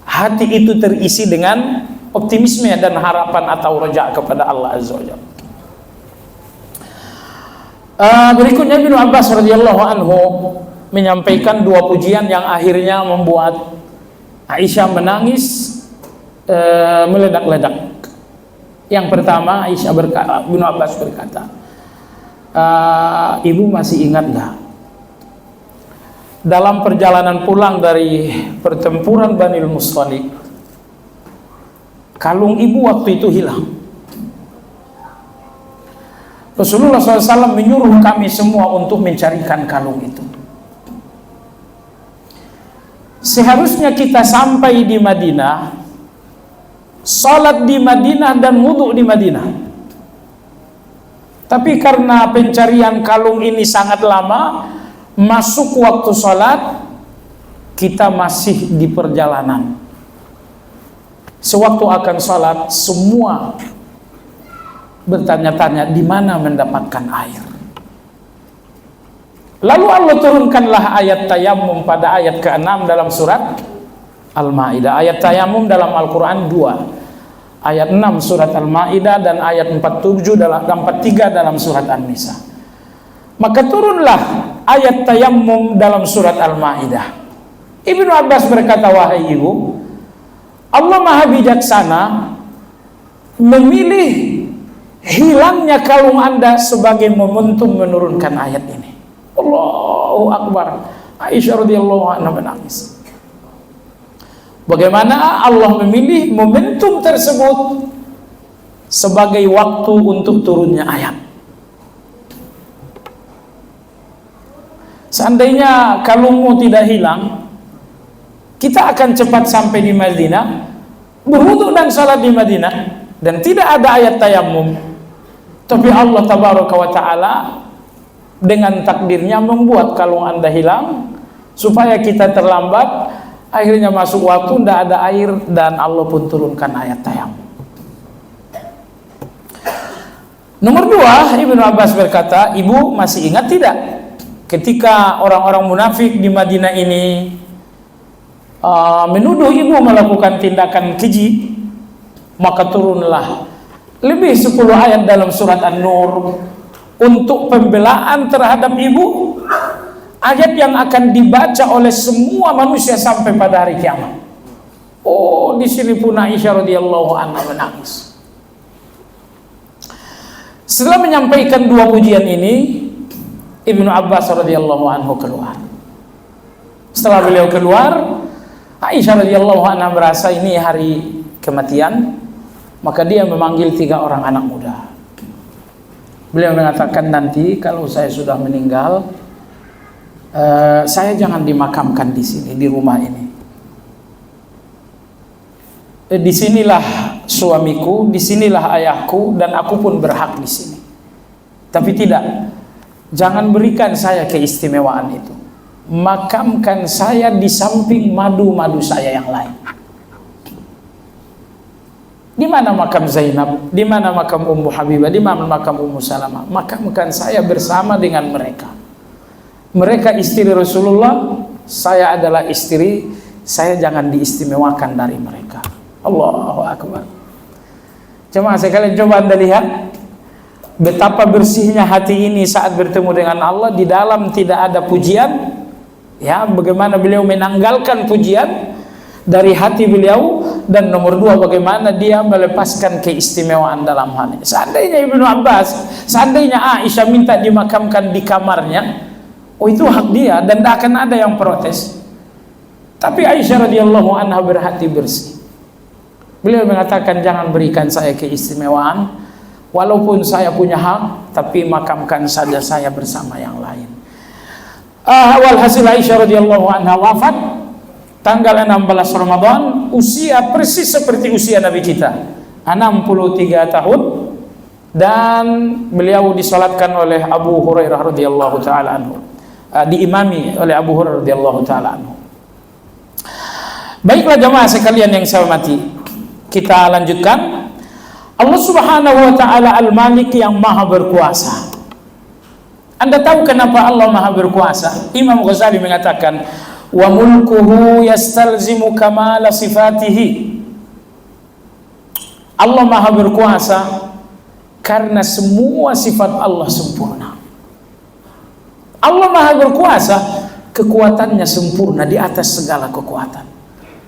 hati itu terisi dengan optimisme dan harapan atau raja kepada Allah Azza wa Jalla. Berikutnya Ibnu Abbas radhiyallahu anhu menyampaikan dua pujian yang akhirnya membuat Aisyah menangis meledak-ledak. Yang pertama, Ibnu Abbas berkata, ibu masih ingat nggak dalam perjalanan pulang dari pertempuran Bani Mustaliq, kalung ibu waktu itu hilang. Rasulullah SAW menyuruh kami semua untuk mencarikan kalung itu. Seharusnya kita sampai di Madinah, salat di Madinah dan wudhu di Madinah. Tapi karena pencarian kalung ini sangat lama, masuk waktu salat, kita masih di perjalanan. Sewaktu akan salat, semua bertanya-tanya di mana mendapatkan air. Lalu Allah turunkanlah ayat tayamum pada ayat ke-6 dalam surat Al-Maidah. Ayat tayamum dalam Al-Quran 2. Ayat 6 surat Al-Maidah dan ayat 43 dalam surat An-Nisa. Maka turunlah ayat tayamum dalam surat Al-Maidah. Ibnu Abbas berkata, wahai ibu, Allah Maha Bijaksana memilih hilangnya kalung Anda sebagai momentum menurunkan ayat ini. Allahu Akbar. Aisyah radhiyallahu anha menangis. Bagaimana Allah memilih momentum tersebut sebagai waktu untuk turunnya ayat. Seandainya kalungmu tidak hilang, kita akan cepat sampai di Madinah, berwudu dan salat di Madinah, dan tidak ada ayat tayamum. Tapi Allah tabaraka wa ta'ala dengan takdirnya membuat kalung Anda hilang supaya kita terlambat. Akhirnya masuk waktu tidak ada air dan Allah pun turunkan ayat tayamum. Nomor 2, Ibnu Abbas berkata, ibu masih ingat tidak ketika orang-orang munafik di Madinah ini menuduh ibu melakukan tindakan keji, maka turunlah lebih 10 ayat dalam surat An-Nur untuk pembelaan terhadap ibu, ayat yang akan dibaca oleh semua manusia sampai pada hari kiamat. Oh, di sini pun Aisyah radhiyallahu anha menangis. Setelah menyampaikan dua pujian ini, Ibnu Abbas radhiyallahu anhu keluar. Setelah beliau keluar, Aisyah radhiyallahu anha merasa ini hari kematian. Maka dia memanggil 3 orang anak muda. Beliau mengatakan, nanti kalau saya sudah meninggal, saya jangan dimakamkan di sini, di rumah ini. Disinilah suamiku, disinilah ayahku, dan aku pun berhak di sini. Tapi tidak, jangan berikan saya keistimewaan itu. Makamkan saya di samping madu-madu saya yang lain. Di mana makam Zainab? Di mana makam Ummu Habibah? Di mana makam Ummu Salamah? Makamkan saya bersama dengan mereka. Mereka istri Rasulullah, saya adalah istri, saya jangan diistimewakan dari mereka. Allahu Akbar. Jemaah sekalian, coba Anda lihat betapa bersihnya hati ini saat bertemu dengan Allah. Di dalam tidak ada pujian, ya, bagaimana beliau menanggalkan pujian dari hati beliau. Dan nomor 2, bagaimana dia melepaskan keistimewaan dalam hal ini. Seandainya Ibnu Abbas, seandainya Aisyah minta dimakamkan di kamarnya, oh itu hak dia dan tidak akan ada yang protes. Tapi Aisyah radhiyallahu anha berhati bersih. Beliau mengatakan, jangan berikan saya keistimewaan, walaupun saya punya hak, tapi makamkan saja saya bersama yang lain. Walhasil Aisyah radhiyallahu anha wafat tanggal 16 Ramadan, usia persis seperti usia Nabi kita, 63 tahun dan beliau disolatkan oleh Abu Hurairah radhiyallahu taala anhu, diimami oleh Abu Hurairah radhiyallahu taala anhu. Baiklah jemaah sekalian yang saya hormati, kita lanjutkan. Allah Subhanahu wa taala Al-Malik yang Maha berkuasa. Anda tahu kenapa Allah Maha berkuasa? Imam Ghazali mengatakan, wa mulkuhu yastalzimu kamala sifatihi. Allah Maha berkuasa karena semua sifat Allah sempurna. Allah Maha berkuasa, kekuatannya sempurna di atas segala kekuatan.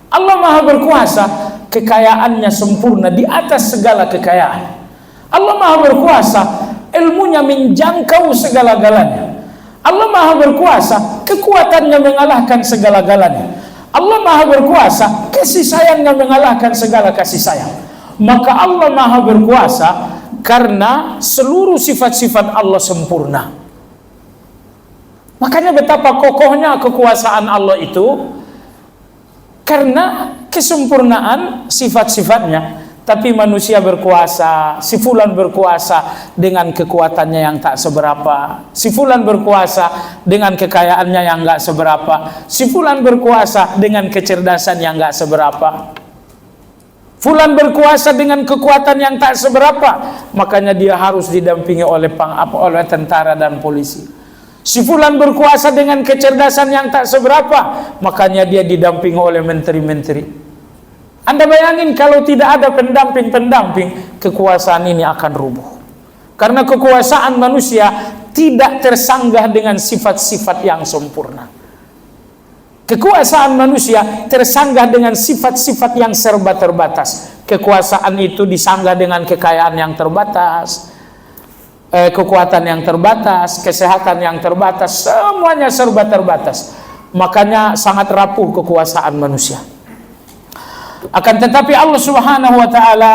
Allah Maha berkuasa, kekayaannya sempurna di atas segala kekayaan. Allah Maha berkuasa, ilmunya menjangkau segala-galanya. Allah Maha berkuasa, kekuatannya mengalahkan segala-galanya. Allah Maha berkuasa, kasih sayangnya mengalahkan segala kasih sayang. Maka Allah Maha berkuasa karena seluruh sifat-sifat Allah sempurna. Makanya betapa kokohnya kekuasaan Allah itu, karena kesempurnaan sifat-sifatnya. Tapi manusia berkuasa, si fulan berkuasa dengan kekuatannya yang tak seberapa, si fulan berkuasa dengan kekayaannya yang gak seberapa, si fulan berkuasa dengan kecerdasan yang gak seberapa, fulan berkuasa dengan kekuatan yang tak seberapa, makanya dia harus didampingi oleh tentara dan polisi. Si fulan berkuasa dengan kecerdasan yang tak seberapa, makanya dia didampingi oleh menteri-menteri. Anda bayangin kalau tidak ada pendamping-pendamping, kekuasaan ini akan rubuh. Karena kekuasaan manusia tidak tersanggah dengan sifat-sifat yang sempurna. Kekuasaan manusia tersanggah dengan sifat-sifat yang serba terbatas. Kekuasaan itu disanggah dengan kekayaan yang terbatas, kekuatan yang terbatas, kesehatan yang terbatas, semuanya serba terbatas. Makanya sangat rapuh kekuasaan manusia. Akan tetapi Allah Subhanahu wa taala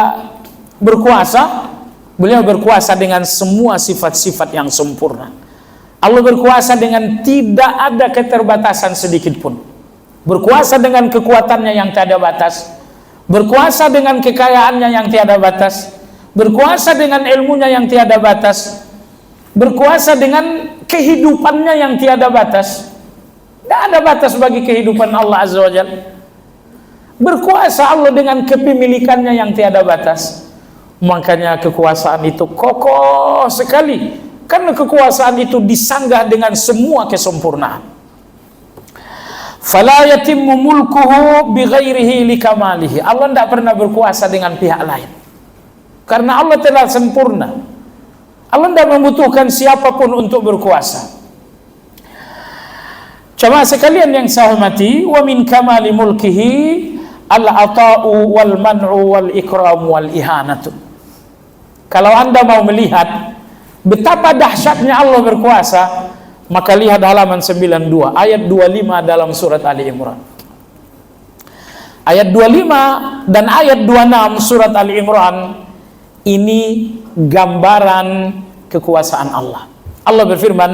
berkuasa, beliau berkuasa dengan semua sifat-sifat yang sempurna. Allah berkuasa dengan tidak ada keterbatasan sedikit pun. Berkuasa dengan kekuatannya yang tiada batas, berkuasa dengan kekayaannya yang tiada batas, berkuasa dengan ilmunya yang tiada batas, berkuasa dengan kehidupannya yang tiada batas. Tidak ada batas bagi kehidupan Allah Azza wa Jalla. Berkuasa Allah dengan kepemilikannya yang tiada batas. Makanya kekuasaan itu kokoh sekali, karena kekuasaan itu disanggah dengan semua kesempurnaan. Fala yatimmu mulkuhu bighairihi likamalihi. Allah tidak pernah berkuasa dengan pihak lain, karena Allah telah sempurna. Allah tidak membutuhkan siapapun untuk berkuasa. Jemaah sekalian yang saya hormati, wa min kamali mulkihi al-ata'u wal man'u wal ikram wal ihanatu. Kalau Anda mau melihat betapa dahsyatnya Allah berkuasa, maka lihat halaman 92 ayat 25 dalam surat Ali Imran. Ayat 25 dan ayat 26 surat Ali Imran ini gambaran kekuasaan Allah. Allah berfirman,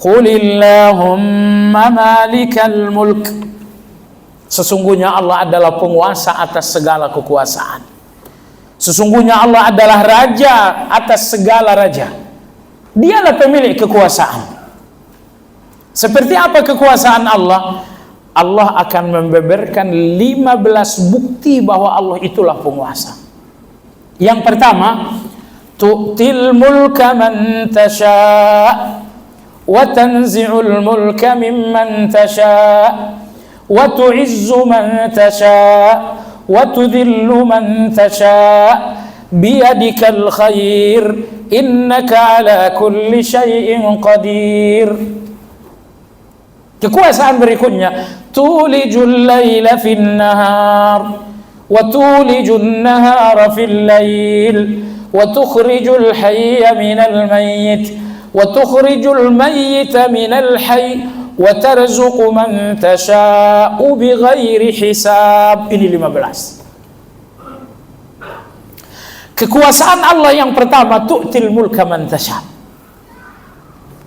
Qulillahumma malikal mulk. Sesungguhnya Allah adalah penguasa atas segala kekuasaan. Sesungguhnya Allah adalah raja atas segala raja. Dialah pemilik kekuasaan. Seperti apa kekuasaan Allah? Allah akan membeberkan 15 bukti bahwa Allah itulah penguasa. Yang pertama, tu'til mulka man tasha' wa tanzi'ul mulka mimman tasha' wa tu'izzu man tasha' wa tudhillu man tasha' biyadikal khair innaka ala kulli syai'in qadir. Kekuasaan berikutnya, tulijul laila fin nahar wa tulijun nahara fil lail wa tukhrijul hayya minal mayyit wa tukhrijul mayyita minal hayy wa tarzuqu man tasha'u bighairi hisab. Ini 15. Kekuasaan Allah yang pertama, tu'til mulka man tasha'.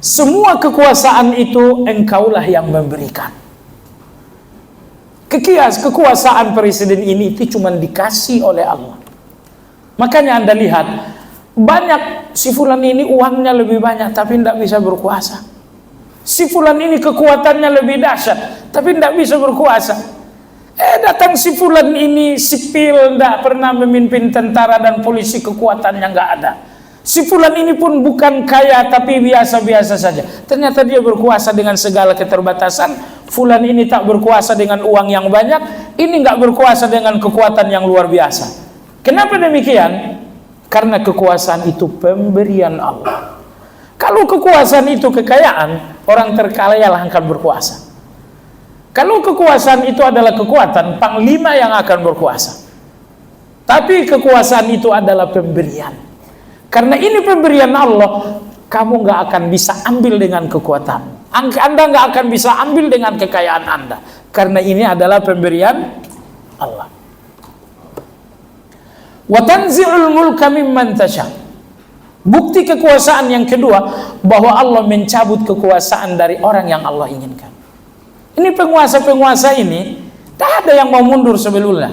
Semua kekuasaan itu engkaulah yang memberikan. Kekuasaan presiden ini itu cuma dikasih oleh Allah. Makanya Anda lihat, Banyak si fulan ini uangnya lebih banyak tapi tidak bisa berkuasa. Si fulan ini kekuatannya lebih dahsyat tapi tidak bisa berkuasa. Datang si fulan ini sipil, tidak pernah memimpin tentara dan polisi, kekuatannya nggak ada. Si fulan ini pun bukan kaya tapi biasa-biasa saja. Ternyata dia berkuasa dengan segala keterbatasan. Fulan ini tak berkuasa dengan uang yang banyak, ini nggak berkuasa dengan kekuatan yang luar biasa. Kenapa demikian? Karena kekuasaan itu pemberian Allah. Kalau kekuasaan itu kekayaan, orang terkaya lah akan berkuasa. Kalau kekuasaan itu adalah kekuatan, panglima yang akan berkuasa. Tapi kekuasaan itu adalah pemberian. Karena ini pemberian Allah, kamu nggak akan bisa ambil dengan kekuatan. Anda nggak akan bisa ambil dengan kekayaan Anda. Karena ini adalah pemberian Allah. Wa tanzi'ul mulka mimman tasha. Bukti kekuasaan yang kedua, bahwa Allah mencabut kekuasaan dari orang yang Allah inginkan. Ini penguasa-penguasa ini, tak ada yang mau mundur sebelumnya.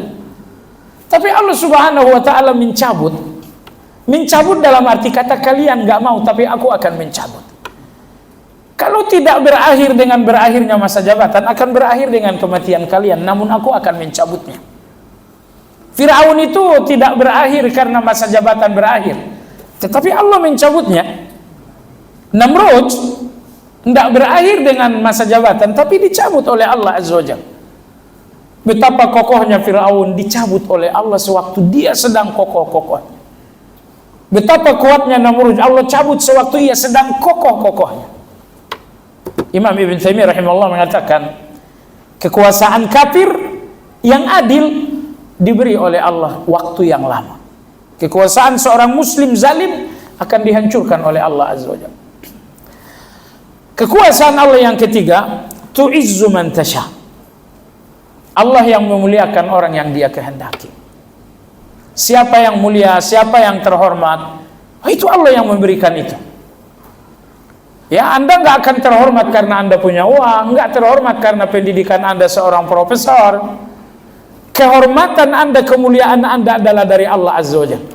Tapi Allah Subhanahu wa ta'ala mencabut. Mencabut dalam arti kata kalian gak mau, tapi aku akan mencabut. Kalau tidak berakhir dengan berakhirnya masa jabatan, akan berakhir dengan kematian kalian, namun aku akan mencabutnya. Fir'aun itu tidak berakhir karena masa jabatan berakhir, tetapi Allah mencabutnya. Namrud tidak berakhir dengan masa jabatan, tapi dicabut oleh Allah Azza wa Jalla. Betapa kokohnya Fir'aun dicabut oleh Allah sewaktu dia sedang kokoh-kokoh. Betapa kuatnya Namrud, Allah cabut sewaktu ia sedang kokoh-kokohnya. Imam Ibn Taimiyah rahimahullah mengatakan, kekuasaan kafir yang adil diberi oleh Allah waktu yang lama. Kekuasaan seorang muslim zalim akan dihancurkan oleh Allah Azza wa Jalla. Kekuasaan Allah yang ketiga, tu'izzu man tasha. Allah yang memuliakan orang yang Dia kehendaki. Siapa yang mulia, siapa yang terhormat, itu Allah yang memberikan itu. Ya, Anda nggak akan terhormat karena Anda punya uang, nggak terhormat karena pendidikan Anda seorang profesor. Kehormatan Anda, kemuliaan Anda adalah dari Allah Azza wa Jalla.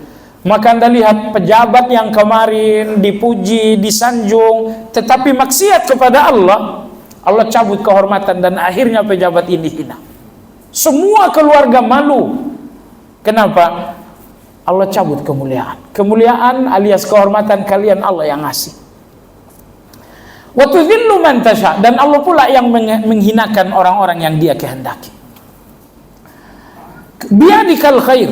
Maka Anda lihat pejabat yang kemarin dipuji, disanjung, tetapi maksiat kepada Allah, Allah cabut kehormatan dan akhirnya pejabat ini hina. Semua keluarga malu. Kenapa? Allah cabut kemuliaan. Kemuliaan alias kehormatan kalian Allah yang ngasih. Wa tudhillu man tasha, dan Allah pula yang menghinakan orang-orang yang Dia kehendaki. Biyadikal khair.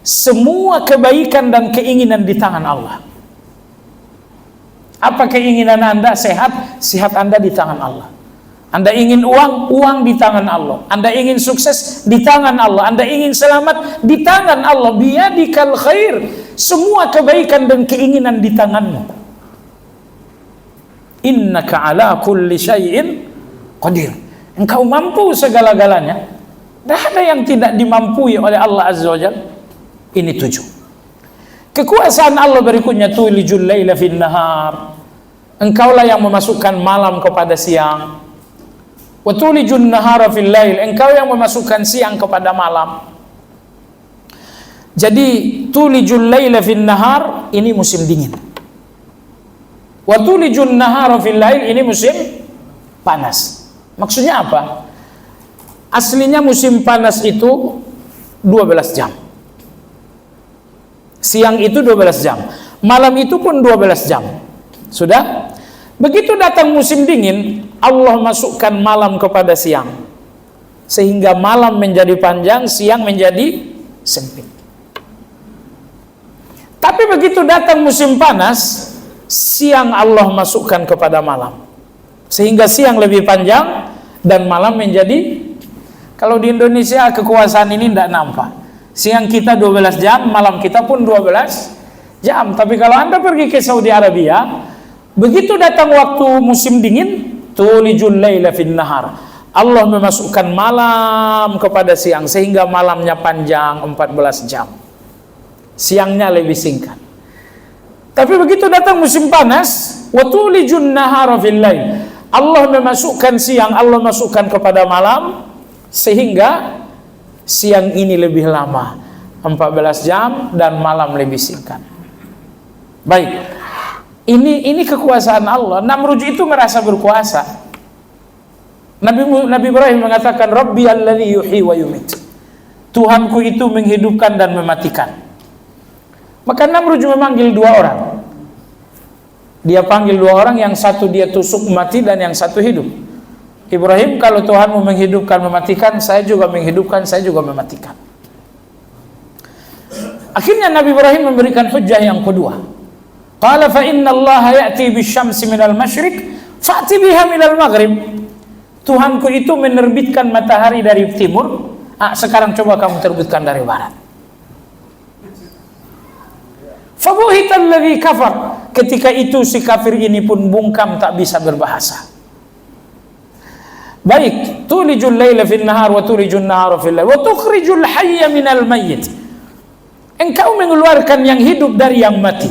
Semua kebaikan dan keinginan di tangan Allah. Apa keinginan Anda? Sehat, sehat Anda di tangan Allah. Anda ingin uang, uang di tangan Allah. Anda ingin sukses, di tangan Allah. Anda ingin selamat, di tangan Allah. Biyadikal khair. Semua kebaikan dan keinginan di tanganmu. Innaka ala kulli syai'in qadir. Engkau mampu segala-galanya. Tidak ada yang tidak dimampui oleh Allah Azza wa Jalla. Ini 7. Kekuasaan Allah berikutnya, tulijul laila fin nahar. Engkaulah yang memasukkan malam kepada siang. Wa tulijun nahara fil lail. Engkau yang memasukkan siang kepada malam. Jadi tulijul laila fin nahar ini musim dingin. Wa tulijun nahara fil lail ini musim panas. Maksudnya apa? Aslinya musim panas itu 12 jam. Siang itu 12 jam. Malam itu pun 12 jam. Sudah? Begitu datang musim dingin, Allah masukkan malam kepada siang. Sehingga malam menjadi panjang, siang menjadi sempit. Tapi begitu datang musim panas, siang Allah masukkan kepada malam. Sehingga siang lebih panjang dan malam menjadi, kalau di Indonesia kekuasaan ini tidak nampak. Siang kita 12 jam, malam kita pun 12 jam. Tapi kalau Anda pergi ke Saudi Arabia, begitu datang waktu musim dingin, tulijul laila fin nahar. Allah memasukkan malam kepada siang sehingga malamnya panjang 14 jam. Siangnya lebih singkat. Tapi begitu datang musim panas, wa tulijun nahara fil lail. Allah memasukkan siang, Allah masukkan kepada malam sehingga siang ini lebih lama, 14 jam, dan malam lebih singkat. Baik. Ini kekuasaan Allah. Namrud itu merasa berkuasa. Nabi Ibrahim mengatakan, Rabbi alladzi yuhyi wa yumit. Tuhanku itu menghidupkan dan mematikan. Maka Namrud memanggil dua orang. Dia panggil dua orang, yang satu dia tusuk mati dan yang satu hidup. Ibrahim, kalau Tuhanmu menghidupkan mematikan, saya juga menghidupkan, saya juga mematikan. Akhirnya Nabi Ibrahim memberikan hujjah yang kedua. Qala fa inna Allah ya'ti bisyamsi minal masyriq fa'ti biha minal maghrib. Tuhanku itu menerbitkan matahari dari timur. Sekarang coba kamu terbitkan dari barat. Fabuhital ladzi kafar. Ketika itu si kafir ini pun bungkam, tak bisa berbahasa. Baik, tulijul laila fil nahar wa tulijun nahara fil lail wa tukhrijul hayya minal mayyit. Engkau mengeluarkan yang hidup dari yang mati.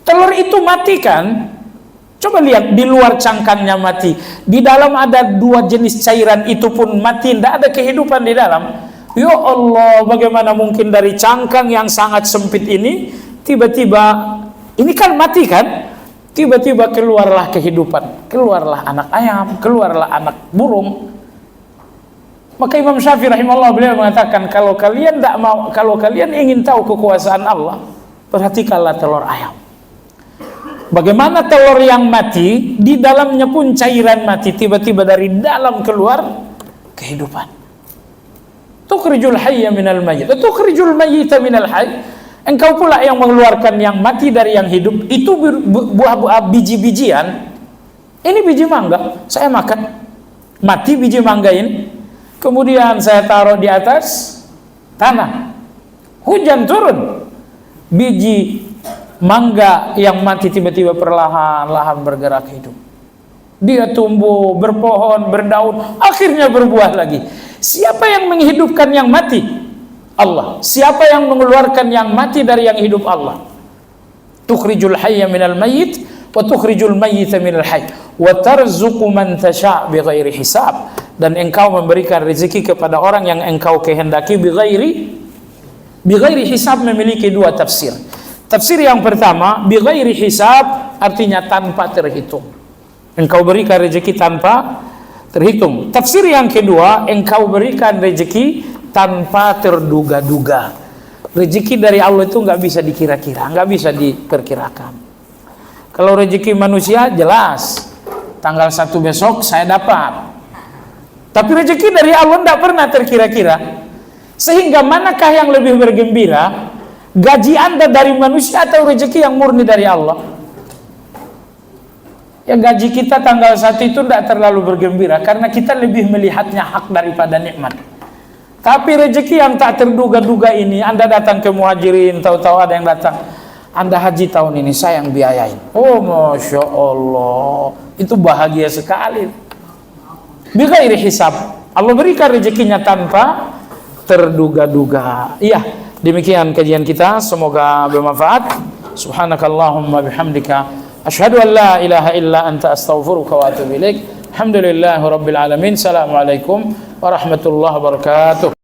Telur itu mati kan? Coba lihat, di luar cangkangnya mati, di dalam ada dua jenis cairan, itu pun mati, tidak ada kehidupan di dalam. Ya Allah, bagaimana mungkin dari cangkang yang sangat sempit ini tiba-tiba, ini kan mati kan, tiba-tiba keluarlah kehidupan, keluarlah anak ayam, keluarlah anak burung. Maka Imam Syafi'i rahimahullah, beliau mengatakan, kalau kalian ingin tahu kekuasaan Allah, perhatikanlah telur ayam. Bagaimana telur yang mati, di dalamnya pun cairan mati, tiba-tiba dari dalam keluar kehidupan. Tukhrijul hayya minal mayyit, tukhrijul mayyita minal hayy. Engkau pula yang mengeluarkan yang mati dari yang hidup. Itu buah-buah biji-bijian. Ini biji mangga, saya makan. Mati biji mangga ini, kemudian saya taruh di atas tanah. Hujan turun, biji mangga yang mati tiba-tiba perlahan-lahan bergerak hidup. Dia tumbuh, berpohon, berdaun, akhirnya berbuah lagi. Siapa yang menghidupkan yang mati? Allah. Siapa yang mengeluarkan yang mati dari yang hidup? Allah. Tukhrijul hayya minal mayyit wa tukhrijul mayyita minal hayy wa tarzuqu man tasha' bighairi hisab. Dan engkau memberikan rezeki kepada orang yang engkau kehendaki bighairi hisab. Memiliki dua tafsir. Tafsir yang pertama, bighairi hisab, artinya tanpa terhitung. Engkau berikan rezeki tanpa terhitung. Tafsir yang kedua, engkau berikan rezeki tanpa terduga-duga. Rezeki dari Allah itu nggak bisa dikira-kira, nggak bisa diperkirakan. Kalau rezeki manusia jelas, tanggal 1 besok saya dapat. Tapi rezeki dari Allah tidak pernah terkira-kira. Sehingga manakah yang lebih bergembira? Gaji Anda dari manusia atau rezeki yang murni dari Allah? Ya, gaji kita tanggal 1 itu tidak terlalu bergembira, karena kita lebih melihatnya hak daripada nikmat. Tapi rezeki yang tak terduga-duga ini, Anda datang ke Muhajirin, tahu-tahu ada yang datang, Anda haji tahun ini, saya yang biayain. Oh, Masya Allah, itu bahagia sekali. Bighairi hisab, Allah berikan rezekinya tanpa terduga-duga. Iya, demikian kajian kita, semoga bermanfaat. Subhanakallahumma bihamdika, asyhadu an la ilaha illa anta, astaghfiruka wa atubu ilaik. Alhamdulillahirabbil alamin. Assalamualaikum warahmatullahi wabarakatuh.